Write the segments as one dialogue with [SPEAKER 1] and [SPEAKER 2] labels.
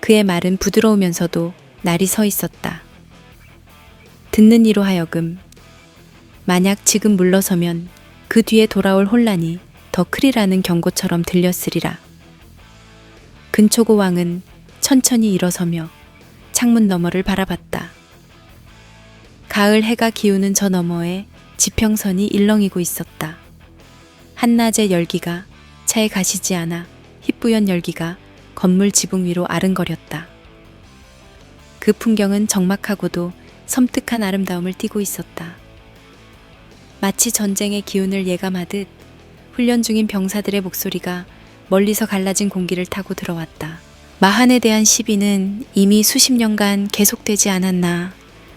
[SPEAKER 1] 그의 말은 부드러우면서도 날이 서 있었다. 듣는 이로 하여금 만약 지금 물러서면 그 뒤에 돌아올 혼란이 더 크리라는 경고처럼 들렸으리라. 근초고 왕은 천천히 일어서며 창문 너머를 바라봤다. 가을 해가 기우는 저 너머에 지평선이 일렁이고 있었다. 한낮의 열기가 차에 가시지 않아 희뿌연 열기가 건물 지붕 위로 아른거렸다. 그 풍경은 적막하고도 섬뜩한 아름다움을 띠고 있었다. 마치 전쟁의 기운을 예감하듯 훈련 중인 병사들의 목소리가 멀리서 갈라진 공기를 타고 들어왔다. 마한에 대한 시비는 이미 수십 년간 계속되지 않았나.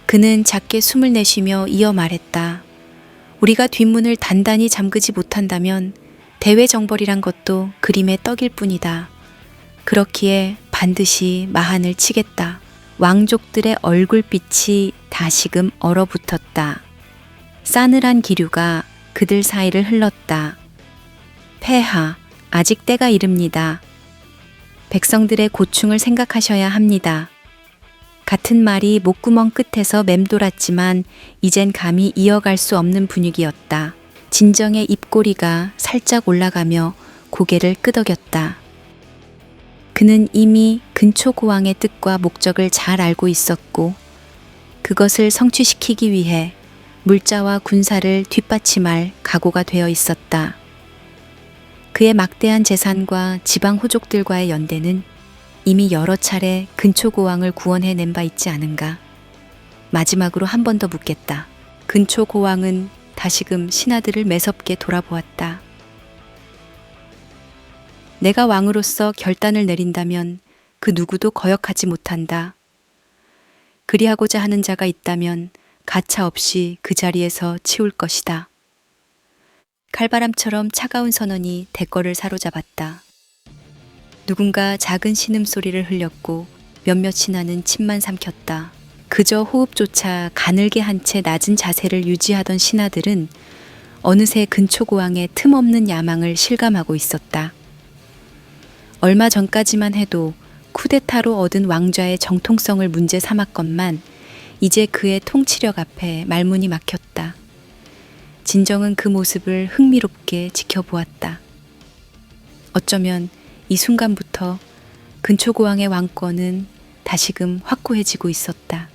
[SPEAKER 1] 그는 작게 숨을 내쉬며 이어 말했다. 우리가 뒷문을 단단히 잠그지 못한다면 대외 정벌이란 것도 그림의 떡일 뿐이다. 그렇기에 반드시 마한을 치겠다. 왕족들의 얼굴빛이 다시금 얼어붙었다. 싸늘한 기류가 그들 사이를 흘렀다. 폐하, 아직 때가 이릅니다. 백성들의 고충을 생각하셔야 합니다. 같은 말이 목구멍 끝에서 맴돌았지만 이젠 감히 이어갈 수 없는 분위기였다. 진정의 입꼬리가 살짝 올라가며 고개를 끄덕였다. 그는 이미 근초고왕의 뜻과 목적을 잘 알고 있었고 그것을 성취시키기 위해 물자와 군사를 뒷받침할 각오가 되어 있었다. 그의 막대한 재산과 지방 호족들과의 연대는 이미 여러 차례 근초고왕을 구원해낸 바 있지 않은가. 마지막으로 한 번 더 묻겠다. 근초고왕은 다시금 신하들을 매섭게 돌아보았다. 내가 왕으로서 결단을 내린다면 그 누구도 거역하지 못한다. 그리하고자 하는 자가 있다면 가차없이 그 자리에서 치울 것이다. 칼바람처럼 차가운 선언이 대궐을 사로잡았다. 누군가 작은 신음소리를 흘렸고 몇몇 신하는 침만 삼켰다. 그저 호흡조차 가늘게 한 채 낮은 자세를 유지하던 신하들은 어느새 근초고왕의 틈없는 야망을 실감하고 있었다. 얼마 전까지만 해도 쿠데타로 얻은 왕좌의 정통성을 문제 삼았건만 이제 그의 통치력 앞에 말문이 막혔다. 진정은 그 모습을 흥미롭게 지켜보았다. 어쩌면 이 순간부터 근초고왕의 왕권은 다시금 확고해지고 있었다.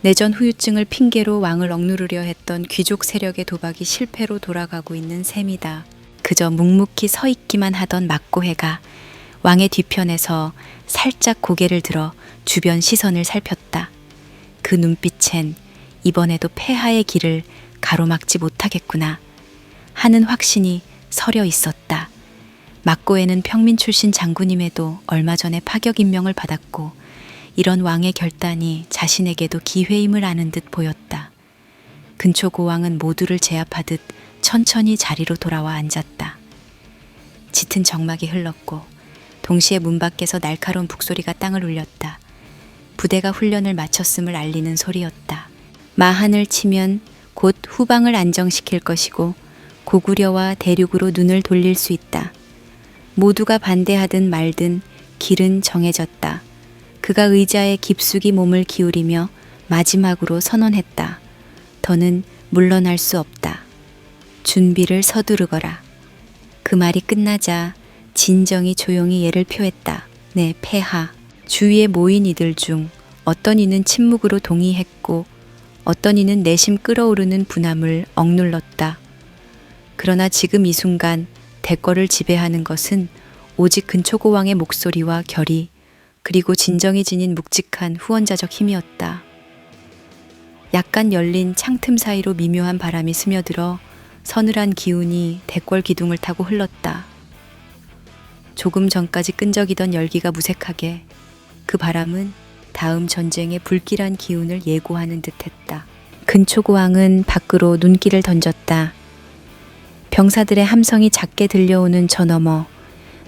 [SPEAKER 1] 내전 후유증을 핑계로 왕을 억누르려 했던 귀족 세력의 도박이 실패로 돌아가고 있는 셈이다. 그저 묵묵히 서 있기만 하던 막고해가 왕의 뒤편에서 살짝 고개를 들어 주변 시선을 살폈다. 그 눈빛엔 이번에도 폐하의 길을 가로막지 못하겠구나 하는 확신이 서려 있었다. 막고해는 평민 출신 장군임에도 얼마 전에 파격 임명을 받았고 이런 왕의 결단이 자신에게도 기회임을 아는 듯 보였다. 근초고왕은 모두를 제압하듯 천천히 자리로 돌아와 앉았다. 짙은 정막이 흘렀고 동시에 문 밖에서 날카로운 북소리가 땅을 울렸다. 부대가 훈련을 마쳤음을 알리는 소리였다. 마한을 치면 곧 후방을 안정시킬 것이고 고구려와 대륙으로 눈을 돌릴 수 있다. 모두가 반대하든 말든 길은 정해졌다. 그가 의자에 깊숙이 몸을 기울이며 마지막으로 선언했다. 더는 물러날 수 없다. 준비를 서두르거라. 그 말이 끝나자 진정이 조용히 예를 표했다. 네, 폐하. 주위에 모인 이들 중 어떤 이는 침묵으로 동의했고 어떤 이는 내심 끓어오르는 분함을 억눌렀다. 그러나 지금 이 순간 대궐을 지배하는 것은 오직 근초고왕의 목소리와 결의 그리고 진정이 지닌 묵직한 후원자적 힘이었다. 약간 열린 창틈 사이로 미묘한 바람이 스며들어 서늘한 기운이 대궐 기둥을 타고 흘렀다. 조금 전까지 끈적이던 열기가 무색하게 그 바람은 다음 전쟁의 불길한 기운을 예고하는 듯했다. 근초고왕은 밖으로 눈길을 던졌다. 병사들의 함성이 작게 들려오는 저 너머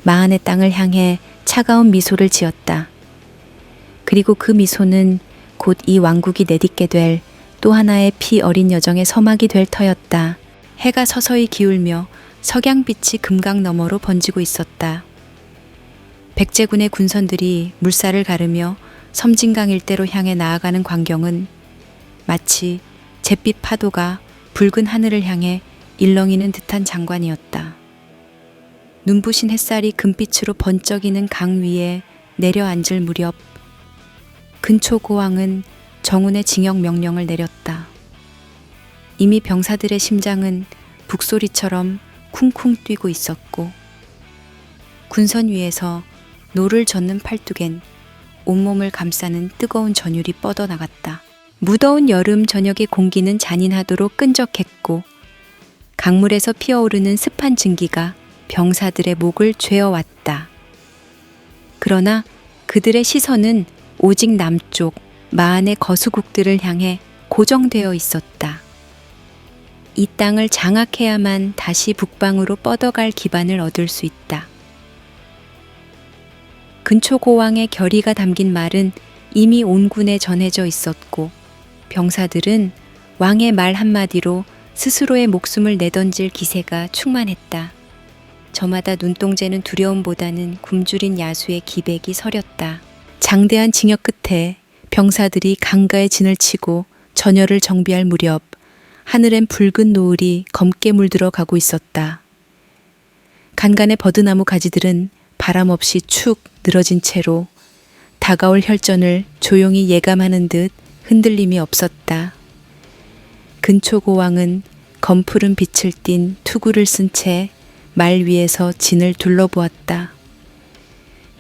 [SPEAKER 1] 마한의 땅을 향해 차가운 미소를 지었다. 그리고 그 미소는 곧 이 왕국이 내딛게 될 또 하나의 피 어린 여정의 서막이 될 터였다. 해가 서서히 기울며 석양빛이 금강 너머로 번지고 있었다. 백제군의 군선들이 물살을 가르며 섬진강 일대로 향해 나아가는 광경은 마치 잿빛 파도가 붉은 하늘을 향해 일렁이는 듯한 장관이었다. 눈부신 햇살이 금빛으로 번쩍이는 강 위에 내려앉을 무렵 근초고왕은 정운의 징역 명령을 내렸다. 이미 병사들의 심장은 북소리처럼 쿵쿵 뛰고 있었고 군선 위에서 노를 젓는 팔뚝엔 온몸을 감싸는 뜨거운 전율이 뻗어나갔다. 무더운 여름 저녁의 공기는 잔인하도록 끈적했고 강물에서 피어오르는 습한 증기가 병사들의 목을 죄어왔다. 그러나 그들의 시선은 오직 남쪽 마안의 거수국들을 향해 고정되어 있었다. 이 땅을 장악해야만 다시 북방으로 뻗어갈 기반을 얻을 수 있다. 근초고왕의 결의가 담긴 말은 이미 온 군에 전해져 있었고 병사들은 왕의 말 한마디로 스스로의 목숨을 내던질 기세가 충만했다. 저마다 눈동자는 두려움보다는 굶주린 야수의 기백이 서렸다. 장대한 징역 끝에 병사들이 강가에 진을 치고 전열을 정비할 무렵 하늘엔 붉은 노을이 검게 물들어 가고 있었다. 간간의 버드나무 가지들은 바람 없이 축 늘어진 채로 다가올 혈전을 조용히 예감하는 듯 흔들림이 없었다. 근초고왕은 검푸른 빛을 띤 투구를 쓴 채 말 위에서 진을 둘러보았다.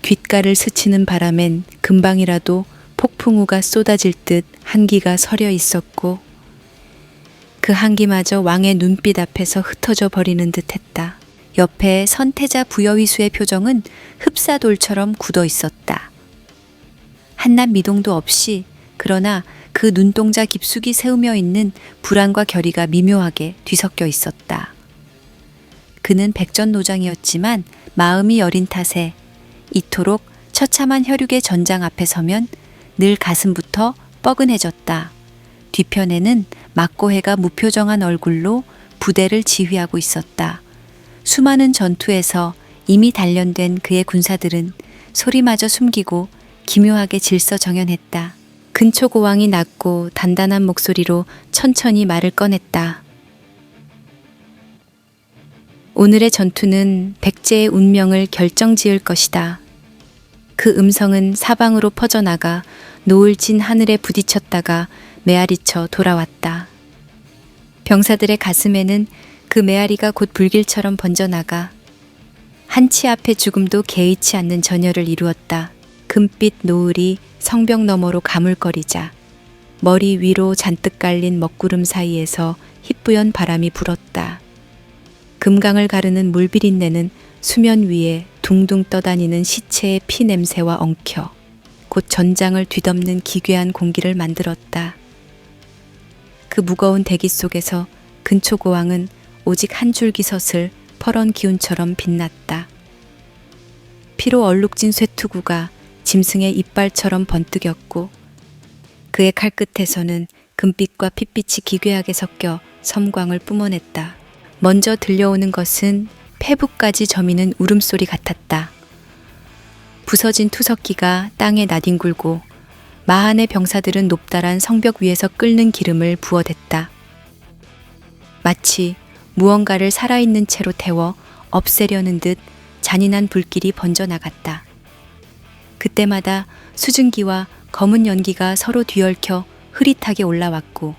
[SPEAKER 1] 귓가를 스치는 바람엔 금방이라도 폭풍우가 쏟아질 듯 한기가 서려 있었고 그 한기마저 왕의 눈빛 앞에서 흩어져 버리는 듯 했다. 옆에 선태자 부여위수의 표정은 흡사돌처럼 굳어 있었다. 한낱 미동도 없이 그러나 그 눈동자 깊숙이 세우며 있는 불안과 결의가 미묘하게 뒤섞여 있었다. 그는 백전노장이었지만 마음이 여린 탓에 이토록 처참한 혈육의 전장 앞에 서면 늘 가슴부터 뻐근해졌다. 뒤편에는 막고해가 무표정한 얼굴로 부대를 지휘하고 있었다. 수많은 전투에서 이미 단련된 그의 군사들은 소리마저 숨기고 기묘하게 질서정연했다. 근초고왕이 낮고 단단한 목소리로 천천히 말을 꺼냈다. 오늘의 전투는 백제의 운명을 결정지을 것이다. 그 음성은 사방으로 퍼져나가 노을진 하늘에 부딪혔다가 메아리쳐 돌아왔다. 병사들의 가슴에는 그 메아리가 곧 불길처럼 번져나가 한치 앞의 죽음도 개의치 않는 전열을 이루었다. 금빛 노을이 성벽 너머로 가물거리자 머리 위로 잔뜩 깔린 먹구름 사이에서 희뿌연 바람이 불었다. 금강을 가르는 물비린내는 수면 위에 둥둥 떠다니는 시체의 피 냄새와 엉켜 곧 전장을 뒤덮는 기괴한 공기를 만들었다. 그 무거운 대기 속에서 근초고왕은 오직 한 줄기 섯을 퍼런 기운처럼 빛났다. 피로 얼룩진 쇠투구가 짐승의 이빨처럼 번뜩였고 그의 칼끝에서는 금빛과 핏빛이 기괴하게 섞여 섬광을 뿜어냈다. 먼저 들려오는 것은 폐부까지 저미는 울음소리 같았다. 부서진 투석기가 땅에 나뒹굴고 마한의 병사들은 높다란 성벽 위에서 끓는 기름을 부어댔다. 마치 무언가를 살아있는 채로 태워 없애려는 듯 잔인한 불길이 번져나갔다. 그때마다 수증기와 검은 연기가 서로 뒤얽혀 흐릿하게 올라왔고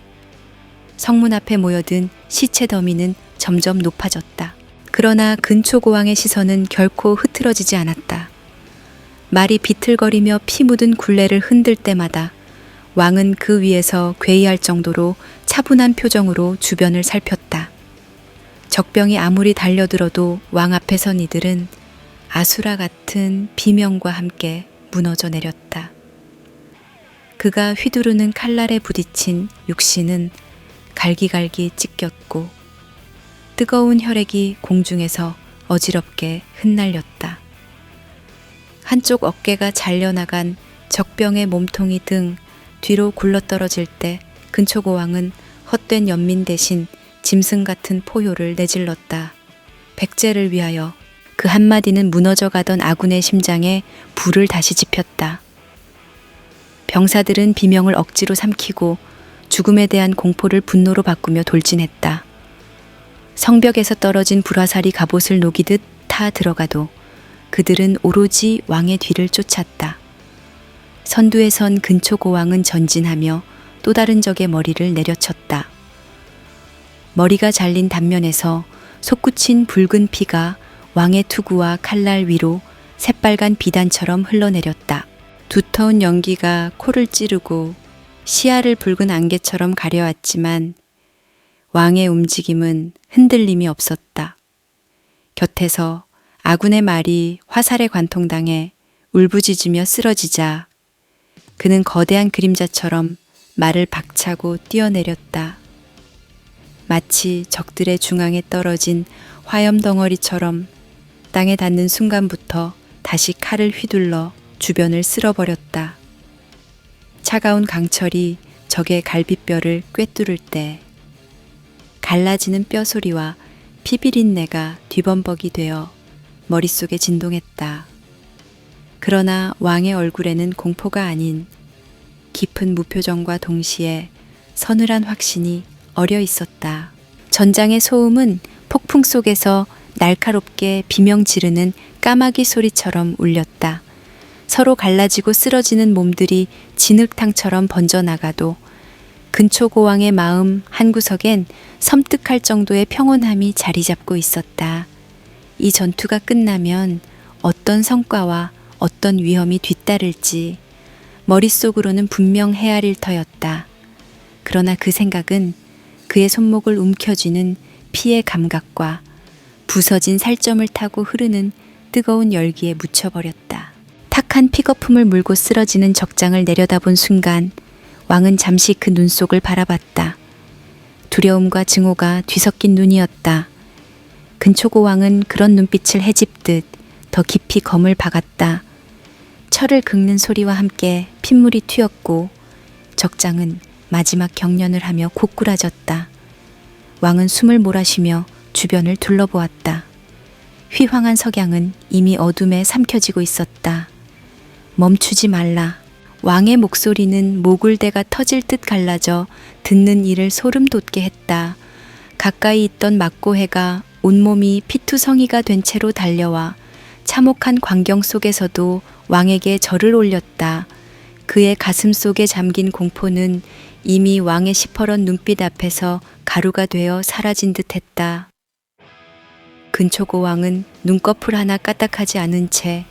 [SPEAKER 1] 성문 앞에 모여든 시체 더미는 점점 높아졌다. 그러나 근초고왕의 시선은 결코 흐트러지지 않았다. 말이 비틀거리며 피 묻은 굴레를 흔들 때마다 왕은 그 위에서 괴이할 정도로 차분한 표정으로 주변을 살폈다. 적병이 아무리 달려들어도 왕 앞에 선 이들은 아수라 같은 비명과 함께 무너져 내렸다. 그가 휘두르는 칼날에 부딪힌 육신은 갈기갈기 찢겼고 뜨거운 혈액이 공중에서 어지럽게 흩날렸다. 한쪽 어깨가 잘려나간 적병의 몸통이 등 뒤로 굴러떨어질 때 근초고왕은 헛된 연민 대신 짐승 같은 포효를 내질렀다. 백제를 위하여, 그 한마디는 무너져가던 아군의 심장에 불을 다시 지폈다. 병사들은 비명을 억지로 삼키고 죽음에 대한 공포를 분노로 바꾸며 돌진했다. 성벽에서 떨어진 불화살이 갑옷을 녹이듯 타 들어가도 그들은 오로지 왕의 뒤를 쫓았다. 선두에 선 근초고왕은 전진하며 또 다른 적의 머리를 내려쳤다. 머리가 잘린 단면에서 솟구친 붉은 피가 왕의 투구와 칼날 위로 새빨간 비단처럼 흘러내렸다. 두터운 연기가 코를 찌르고 시야를 붉은 안개처럼 가려왔지만 왕의 움직임은 흔들림이 없었다. 곁에서 아군의 말이 화살에 관통당해 울부짖으며 쓰러지자 그는 거대한 그림자처럼 말을 박차고 뛰어내렸다. 마치 적들의 중앙에 떨어진 화염 덩어리처럼 땅에 닿는 순간부터 다시 칼을 휘둘러 주변을 쓸어버렸다. 차가운 강철이 적의 갈비뼈를 꿰뚫을 때 갈라지는 뼈소리와 피비린내가 뒤범벅이 되어 머릿속에 진동했다. 그러나 왕의 얼굴에는 공포가 아닌 깊은 무표정과 동시에 서늘한 확신이 어려 있었다. 전장의 소음은 폭풍 속에서 날카롭게 비명 지르는 까마귀 소리처럼 울렸다. 서로 갈라지고 쓰러지는 몸들이 진흙탕처럼 번져나가도 근초고왕의 마음 한구석엔 섬뜩할 정도의 평온함이 자리 잡고 있었다. 이 전투가 끝나면 어떤 성과와 어떤 위험이 뒤따를지 머릿속으로는 분명 헤아릴 터였다. 그러나 그 생각은 그의 손목을 움켜쥐는 피의 감각과 부서진 살점을 타고 흐르는 뜨거운 열기에 묻혀버렸다. 탁한 픽거품을 물고 쓰러지는 적장을 내려다본 순간 왕은 잠시 그 눈 속을 바라봤다. 두려움과 증오가 뒤섞인 눈이었다. 근초고 왕은 그런 눈빛을 헤집듯 더 깊이 검을 박았다. 철을 긁는 소리와 함께 핏물이 튀었고 적장은 마지막 경련을 하며 고꾸라졌다. 왕은 숨을 몰아쉬며 주변을 둘러보았다. 휘황한 석양은 이미 어둠에 삼켜지고 있었다. 멈추지 말라. 왕의 목소리는 모굴대가 터질 듯 갈라져 듣는 이를 소름 돋게 했다. 가까이 있던 막고해가 온몸이 피투성이가 된 채로 달려와 참혹한 광경 속에서도 왕에게 절을 올렸다. 그의 가슴 속에 잠긴 공포는 이미 왕의 시퍼런 눈빛 앞에서 가루가 되어 사라진 듯 했다. 근초고 왕은 눈꺼풀 하나 까딱하지 않은 채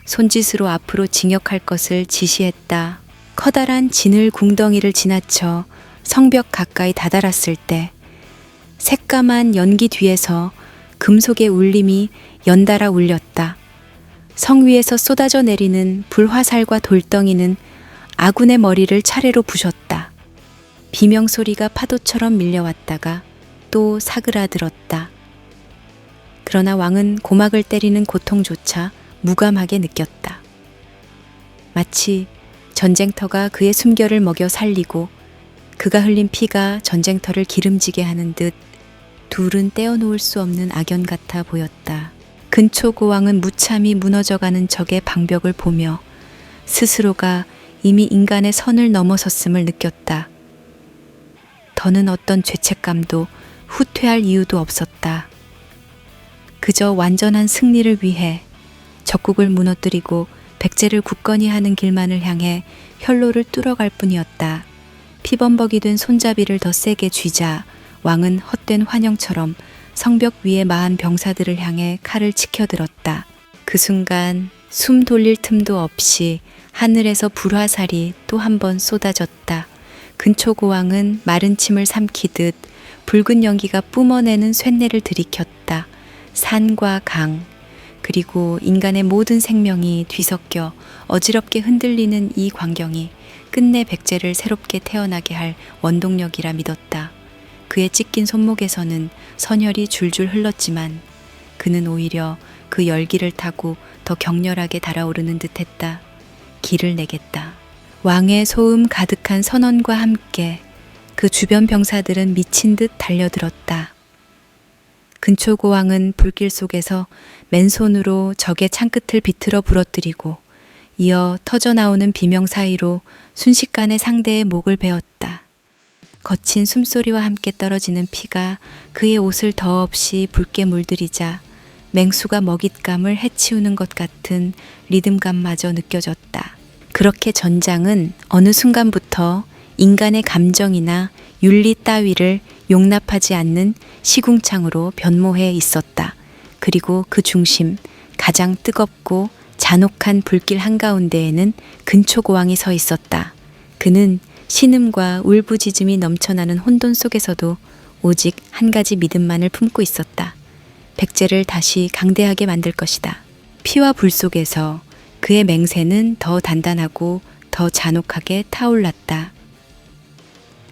[SPEAKER 1] 손짓으로 앞으로 진격할 것을 지시했다. 커다란 진을 궁덩이를 지나쳐 성벽 가까이 다다랐을 때 새까만 연기 뒤에서 금속의 울림이 연달아 울렸다. 성 위에서 쏟아져 내리는 불화살과 돌덩이는 아군의 머리를 차례로 부셨다. 비명소리가 파도처럼 밀려왔다가 또 사그라들었다. 그러나 왕은 고막을 때리는 고통조차 무감하게 느꼈다. 마치 전쟁터가 그의 숨결을 먹여 살리고 그가 흘린 피가 전쟁터를 기름지게 하는 듯 둘은 떼어놓을 수 없는 악연 같아 보였다. 근초고왕은 무참히 무너져가는 적의 방벽을 보며 스스로가 이미 인간의 선을 넘어섰음을 느꼈다. 더는 어떤 죄책감도 후퇴할 이유도 없었다. 그저 완전한 승리를 위해 적국을 무너뜨리고 백제를 굳건히 하는 길만을 향해 혈로를 뚫어갈 뿐이었다. 피범벅이 된 손잡이를 더 세게 쥐자 왕은 헛된 환영처럼 성벽 위에 마한 병사들을 향해 칼을 치켜들었다. 그 순간 숨 돌릴 틈도 없이 하늘에서 불화살이 또 한 번 쏟아졌다. 근초고왕은 마른 침을 삼키듯 붉은 연기가 뿜어내는 쇳내를 들이켰다. 산과 강, 그리고 인간의 모든 생명이 뒤섞여 어지럽게 흔들리는 이 광경이 끝내 백제를 새롭게 태어나게 할 원동력이라 믿었다. 그의 찢긴 손목에서는 선혈이 줄줄 흘렀지만 그는 오히려 그 열기를 타고 더 격렬하게 달아오르는 듯했다. 길을 내겠다. 왕의 소음 가득한 선언과 함께 그 주변 병사들은 미친 듯 달려들었다. 근초고왕은 불길 속에서 맨손으로 적의 창끝을 비틀어 부러뜨리고 이어 터져나오는 비명 사이로 순식간에 상대의 목을 베었다. 거친 숨소리와 함께 떨어지는 피가 그의 옷을 더없이 붉게 물들이자 맹수가 먹잇감을 해치우는 것 같은 리듬감마저 느껴졌다. 그렇게 전장은 어느 순간부터 인간의 감정이나 윤리 따위를 용납하지 않는 시궁창으로 변모해 있었다. 그리고 그 중심, 가장 뜨겁고 잔혹한 불길 한가운데에는 근초고왕이 서 있었다. 그는 신음과 울부짖음이 넘쳐나는 혼돈 속에서도 오직 한 가지 믿음만을 품고 있었다. 백제를 다시 강대하게 만들 것이다. 피와 불 속에서 그의 맹세는 더 단단하고 더 잔혹하게 타올랐다.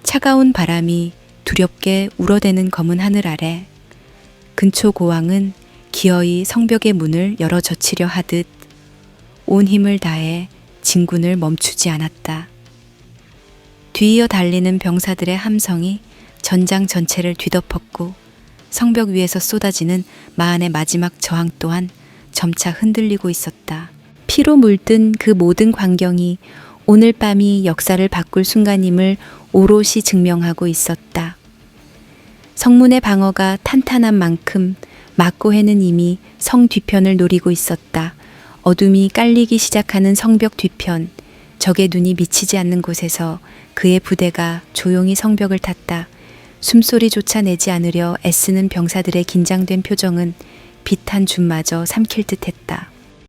[SPEAKER 1] 차가운 바람이 두렵게 울어대는 검은 하늘 아래 근초고왕은 기어이 성벽의 문을 열어 젖히려 하듯 온 힘을 다해 진군을 멈추지 않았다. 뒤이어 달리는 병사들의 함성이 전장 전체를 뒤덮었고 성벽 위에서 쏟아지는 마한의 마지막 저항 또한 점차 흔들리고 있었다. 피로 물든 그 모든 광경이 오늘 밤이 역사를 바꿀 순간임을 오롯이 증명하고 있었다. 성문의 방어가 탄탄한 만큼 막고해는 이미 성 뒤편을 노리고 있었다. 어둠이 깔리기 시작하는 성벽 뒤편, 적의 눈이 미치지 않는 곳에서 그의 부대가 조용히 성벽을 탔다. 숨소리조차 내지 않으려 애쓰는 병사들의 긴장된 표정은 빛 한 줌마저 삼킬 듯했다.